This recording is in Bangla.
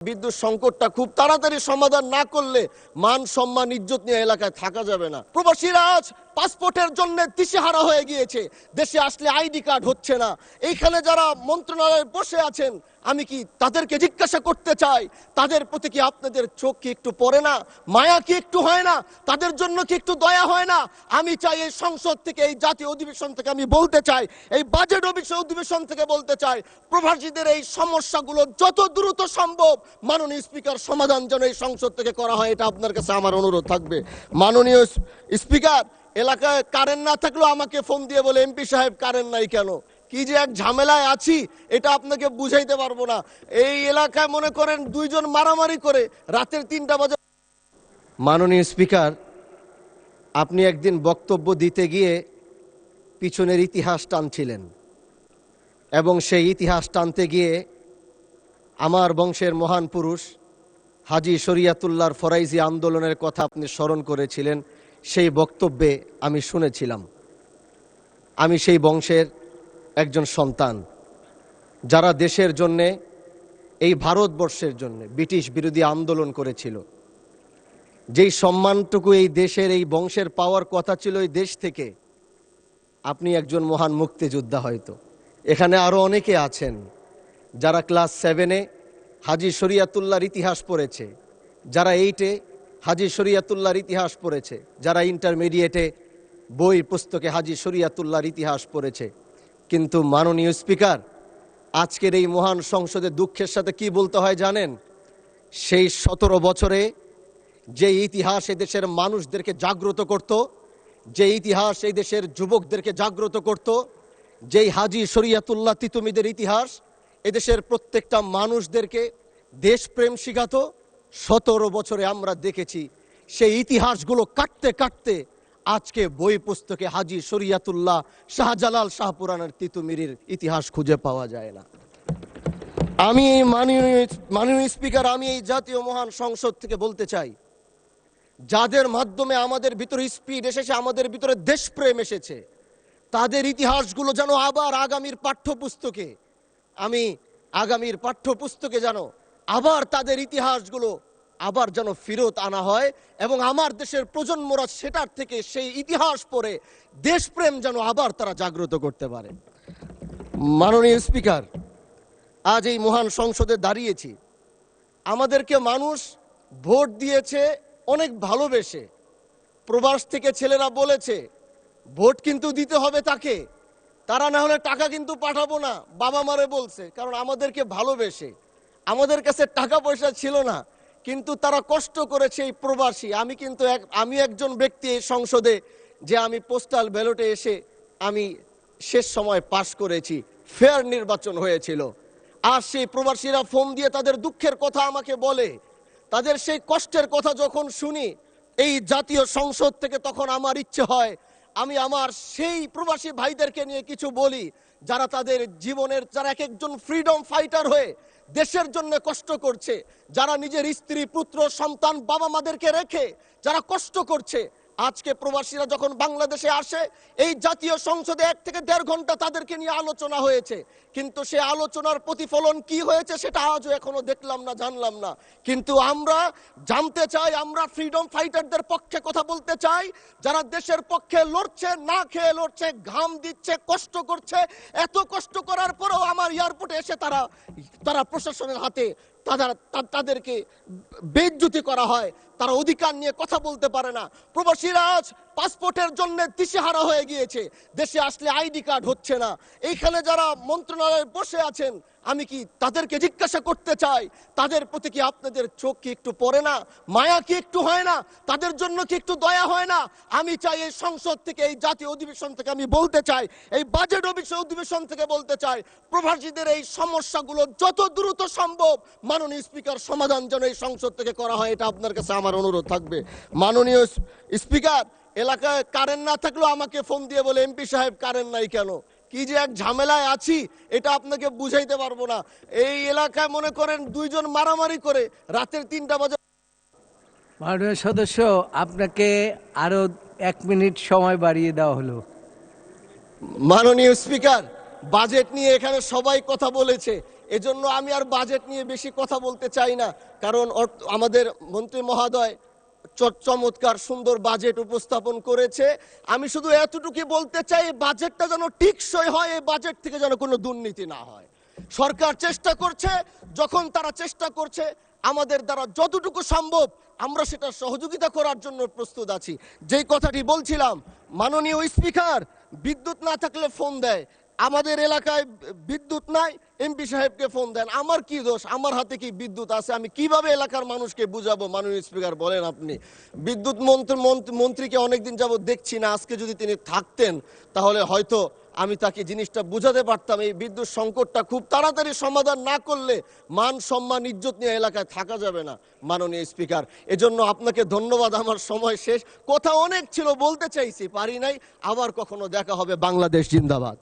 বিদ্যুৎ সংকটটা খুব তাড়াতাড়ি সমাধান না করলে মান সম্মান ইজ্জত নিয়ে এলাকায় থাকা যাবে না। প্রবাসীরা আজ পাসপোর্টের জন্য দিশেহারা হয়ে গিয়েছে, দেশে আসলে আইডি কার্ড হচ্ছে না। এইখানে যারা মন্ত্রণালয়ে বসে আছেন, আমি কি তাদেরকে জিজ্ঞাসা করতে চাই, তাদের প্রতি কি আপনাদের চোখ কি একটু পড়ে না, মায়া কি একটু হয় না, তাদের জন্য কি একটু দয়া হয় না? আমি চাই এই সংসদ থেকে, এই জাতীয় অধিবেশন থেকে আমি বলতে চাই, এই বাজেট অধিবেশন থেকে বলতে চাই, প্রবাসীদের এই সমস্যাগুলো যত দ্রুত সম্ভব মাননীয় স্পিকার সমাধান যেন এই সংসদ থেকে করা হয়, এটা আপনার কাছে আমার অনুরোধ থাকবে। মাননীয় স্পিকার, এলাকায় কারেন্ট না থাকলেও আমাকে ফোন দিয়ে বলে এমপি সাহেব কারেন্ট নাই কেন, কি যে এক ঝামেলায় আছি এটা আপনাকে বুঝাইতে পারবো না। এই এলাকায় মনে করেন দুইজন মারামারি করে রাতের 3টা বাজে। মাননীয় স্পিকার, আপনি একদিন বক্তব্য দিতে গিয়ে পিছনের ইতিহাস টানছিলেন এবং সেই ইতিহাস টানতে গিয়ে আমার বংশের মহান পুরুষ হাজী শরিয়াতুল্লাহর ফরাইজি আন্দোলনের কথা আপনি স্মরণ করেছিলেন। সেই বক্তব্যে আমি শুনেছিলাম। আমি সেই বংশের একজন সন্তান, যারা দেশের জন্যে, এই ভারতবর্ষের জন্যে ব্রিটিশ বিরোধী আন্দোলন করেছিল। যেই সম্মানটুকু এই দেশের, এই বংশের পাওয়ার কথা ছিল এই দেশ থেকে, আপনি একজন মহান মুক্তিযোদ্ধা। হয়তো এখানে আরও অনেকে আছেন যারা ক্লাস 7-এ হাজী শরিয়াতুল্লাহর ইতিহাস পড়েছে, যারা 8-এ হাজী শরিয়াতুল্লাহর ইতিহাস পড়েছে, যারা ইন্টারমিডিয়েটে বই পুস্তকে হাজী শরিয়াতুল্লাহর ইতিহাস পড়েছে। কিন্তু মাননীয় স্পিকার, আজকের এই মহান সংসদে দুঃখের সাথে কি বলতে হয় জানেন? সেই 17 বছরে যে ইতিহাস এদেশের মানুষদেরকে জাগ্রত করত, যে ইতিহাস এই দেশের যুবকদেরকে জাগ্রত করত, যেই হাজী শরিয়াতুল্লাহ তিতুমিদের ইতিহাস এদেশের প্রত্যেকটা মানুষদেরকে দেশপ্রেম শিখাতো, 17 বছরে আমরা দেখেছি সেই ইতিহাসগুলো কাটতে কাটতে আজকে বই পুস্তকে হাজী শরিয়াতুল্লাহ, শাহজালাল, শাহপুরানের তিতুমিরের ইতিহাস খুঁজে পাওয়া যায় না। আমি মাননীয় স্পিকার, আমি এই জাতীয় মহান সংসদ থেকে বলতে চাই, যাদের মাধ্যমে আমাদের ভিতরে স্পিড এসেছে, আমাদের ভিতরে দেশপ্রেম এসেছে, তাদের ইতিহাসগুলো যেন আবার আগামীর পাঠ্যপুস্তকে, আমি আগামীর পাঠ্যপুস্তকে যেন আবার তাদের ইতিহাসগুলো আবার যেন ফেরত আনা হয় এবং আমার দেশের প্রজন্মরা সেটার থেকে সেই ইতিহাস পড়ে দেশপ্রেম যেন আবার তারা জাগ্রত করতে পারে। মাননীয় স্পিকার, আজ এই মহান সংসদে দাঁড়িয়েছি, আমাদেরকে মানুষ ভোট দিয়েছে অনেক ভালোবেসে। প্রবাস থেকে ছেলেরা বলেছে ভোট কিন্তু দিতে হবে তাকে, তারা না হলে টাকা কিন্তু পাঠাবো না, বাবা মারে বলছে, কারণ আমাদেরকে ভালোবেসে। আমাদের কাছে টাকা পয়সা ছিল না, কিন্তু তারা কষ্ট করেছে এই প্রবাসী। আমি একজন ব্যক্তি এই সংসদে, যে আমি পোস্টাল ব্যালটে এসে আমি শেষ সময় পাশ করেছি, ফেয়ার নির্বাচন হয়েছিল। আর সেই প্রবাসীরা ফোন দিয়ে তাদের দুঃখের কথা আমাকে বলে, তাদের সেই কষ্টের কথা যখন শুনি এই জাতীয় সংসদ থেকে, তখন আমার ইচ্ছে হয় আমি আমার সেই প্রবাসী ভাইদেরকে নিয়ে কিছু বলি, যারা তাদের জীবনের, যারা এক একজন ফ্রিডম ফাইটার হয়ে দেশের জন্য কষ্ট করছে, যারা নিজের স্ত্রী, পুত্র, সন্তান, বাবা মাদেরকে রেখে যারা কষ্ট করছে। আজকে প্রবাসীরা যখন বাংলাদেশে আসে, এই জাতীয় সংসদে 1 থেকে 1.5 ঘন্টা তাদেরকে নিয়ে আলোচনা হয়েছে, কিন্তু সে আলোচনার প্রতিফলন কি হয়েছে সেটা আজও এখনো দেখলাম না, জানলাম না। কিন্তু আমরা জানতে চাই, আমরা ফ্রিডম ফাইটারদের পক্ষে কথা বলতে চাই, যারা দেশের পক্ষে লড়ছে, না খেয়ে লড়ছে, ঘাম দিচ্ছে, কষ্ট করছে। এত কষ্ট করার পরেও আমার এয়ারপোর্টে এসে তারা প্রশাসনের হাতে তাদেরকে বেইজ্জতি করা হয়, তারা অধিকার নিয়ে কথা বলতে পারে না। প্রবাসীরা আজ পাসপোর্টের জন্য দিশেহারা হয়ে গিয়েছে, দেশে আসলে আইডি কার্ড হচ্ছে না। এইখানে যারা মন্ত্রণালয়ে বসে আছেন, আমি কি তাদেরকে জিজ্ঞাসা করতে চাই, তাদের প্রতি কি আপনাদের চোখ কি একটু পড়ে না, মায়া কি একটু হয় না, তাদের জন্য কি একটু দয়া হয় না? আমি চাই এই সংসদ থেকে, এই জাতীয় অধিবেশন থেকে আমি বলতে চাই, এই বাজেট অধিবেশন থেকে বলতে চাই, প্রবাসীদের এই সমস্যাগুলো যত দ্রুত সম্ভব মাননীয় স্পিকার সমাধান যেন এই সংসদ থেকে করা হয়, এটা আপনার কাছে আমার অনুরোধ থাকবে। মাননীয় স্পিকার, এলাকায় কারেন্ট না থাকলেও আমাকে ফোন দিয়ে বলে এমপি সাহেব কারেন্ট নাই কেন, কি যে এক ঝামেলায় আছি এটা আপনাকে বুঝাইতে পারবো না। এই এলাকায় মনে করেন দুইজন মারামারি করে রাতের 3টা বাজে। মাননীয় সদস্য, আপনাকে আরো 1 মিনিট সময় বাড়িয়ে দেওয়া হলো। মাননীয় স্পিকার, বাজেট নিয়ে এখানে সবাই কথা বলেছে, এজন্য আমি আর বাজেট নিয়ে বেশি কথা বলতে চাই না, কারণ আমাদের মন্ত্রী মহোদয় চমৎকার সুন্দর বাজেট উপস্থাপন করেছে। আমি শুধু এতটুকু বলতে চাই, এই বাজেটটা যেন টিকসই হয়, এই বাজেট থেকে যেন কোনো দুর্নীতি না হয়। সরকার চেষ্টা করছে, যখন তারা চেষ্টা করছে আমাদের দ্বারা যতটুকু সম্ভব আমরা সেটা সহযোগিতা করার জন্য প্রস্তুত আছি। যেই কথাটি বলছিলাম, মাননীয় স্পিকার বিদ্যুৎ না থাকলে ফোন দেয়, আমাদের এলাকায় বিদ্যুৎ নাই, এমপি সাহেবকে ফোন দেন। আমার কি দোষ? আমার হাতে কি বিদ্যুৎ আছে? আমি কিভাবে এলাকার মানুষকে বুঝাবো? মাননীয় স্পিকার বলেন আপনি। বিদ্যুৎ মন্ত্রীকে অনেকদিন যাবত দেখছি না, আজকে যদি তিনি থাকতেন তাহলে হয়তো আমি তাকে জিনিসটা বুঝাতে পারতাম। এই বিদ্যুৎ সংকটটা খুব তাড়াতাড়ি সমাধান না করলে মান সম্মান ইজ্জত নিয়ে এলাকায় থাকা যাবে না মাননীয় স্পিকার। এজন্য আপনাকে ধন্যবাদ। আমার সময় শেষ, কথা অনেক ছিল, বলতে চাইছি পারি নাই। আবার কখনো দেখা হবে। বাংলাদেশ জিন্দাবাদ।